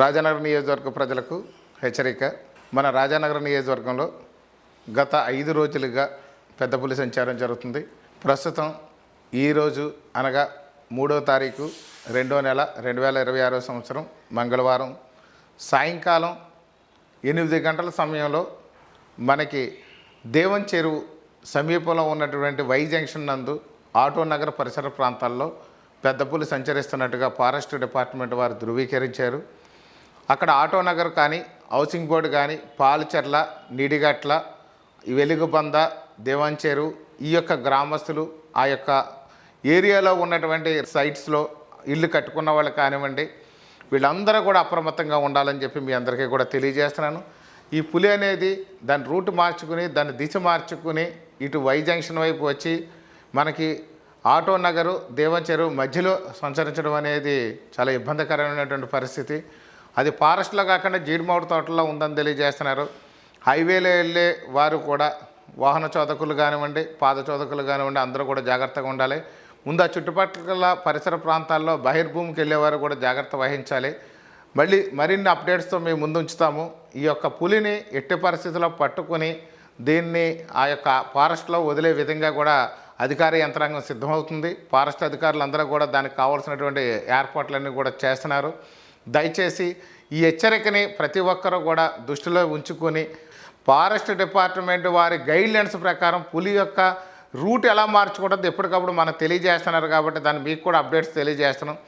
రాజానగరం నియోజకవర్గ ప్రజలకు హెచ్చరిక. మన రాజానగరం నియోజకవర్గంలో గత 5 రోజులుగా పెద్ద పులి సంచారం జరుగుతుంది. ప్రస్తుతం ఈరోజు అనగా 3వ తారీఖు 2వ నెల 2026వ సంవత్సరం మంగళవారం సాయంకాలం 8 గంటల సమయంలో మనకి దేవం చెరువు సమీపంలో ఉన్నటువంటి వై జంక్షన్ నందు ఆటో నగర్ పరిసర ప్రాంతాల్లో పెద్ద పులి సంచరిస్తున్నట్టుగా ఫారెస్ట్ డిపార్ట్మెంట్ వారు ధృవీకరించారు. అక్కడ ఆటో నగర్ కానీ, హౌసింగ్ బోర్డు కానీ, పాలచెర్ల, నిడిగట్ల, వెలుగుబంద, దేవంచెరు ఈ యొక్క గ్రామస్తులు ఆ యొక్క ఏరియాలో ఉన్నటువంటి సైట్స్లో ఇల్లు కట్టుకున్న వాళ్ళు కానివ్వండి, వీళ్ళందరూ కూడా అప్రమత్తంగా ఉండాలని చెప్పి మీ అందరికీ కూడా తెలియజేస్తున్నాను. ఈ పులి అనేది దాని రూట్ మార్చుకుని, దాని దిశ మార్చుకుని ఇటు వై జంక్షన్ వైపు వచ్చి మనకి ఆటో నగరు, దేవంచెరు మధ్యలో సంచరించడం అనేది చాలా ఇబ్బందికరమైనటువంటి పరిస్థితి. అది ఫారెస్ట్లో కాకుండా జీడిమామిడి తోటల్లో ఉందని తెలియజేస్తున్నారు. హైవేలో వెళ్ళే వారు కూడా వాహన చోదకులు కానివ్వండి, పాద చోదకులు కానివ్వండి, అందరూ కూడా జాగ్రత్తగా ఉండాలి. ముందు ఆ చుట్టుపక్కల పరిసర ప్రాంతాల్లో బహిర్భూమికి వెళ్ళేవారు కూడా జాగ్రత్త వహించాలి. మరిన్ని అప్డేట్స్తో మేము ముందు ఉంచుతాము. ఈ యొక్క పులిని ఎట్టి పరిస్థితుల్లో పట్టుకొని దీన్ని ఆ యొక్క ఫారెస్ట్లో వదిలే విధంగా కూడా అధికార యంత్రాంగం సిద్ధమవుతుంది. ఫారెస్ట్ అధికారులందరూ కూడా దానికి కావాల్సినటువంటి ఏర్పాట్లన్నీ కూడా చేస్తున్నారు. దయచేసి ఈ హెచ్చరికని ప్రతి ఒక్కరూ కూడా దృష్టిలో ఉంచుకొని ఫారెస్ట్ డిపార్ట్మెంట్ వారి గైడ్లైన్స్ ప్రకారం పులి యొక్క రూట్ ఎలా మార్చుకుంటుందో ఎప్పటికప్పుడు మనకు తెలియజేస్తున్నారు. కాబట్టి దాన్ని మీకు కూడా అప్డేట్స్ తెలియజేస్తున్నాం.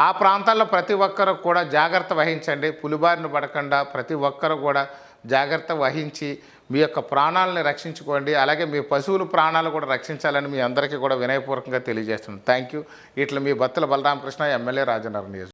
ఆ ప్రాంతాల్లో ప్రతి ఒక్కరు కూడా జాగ్రత్త వహించండి. పులిబారిన పడకుండా ప్రతి ఒక్కరు కూడా జాగ్రత్త వహించి మీ యొక్క ప్రాణాలను రక్షించుకోండి. అలాగే మీ పశువుల ప్రాణాలు కూడా రక్షించాలని మీ అందరికీ కూడా వినయపూర్వకంగా తెలియజేస్తున్నాను. Thank you. ఇట్లా మీ బత్తుల బలరామకృష్ణ, ఎమ్మెల్యే, రాజానగరం నియోజకవర్గం.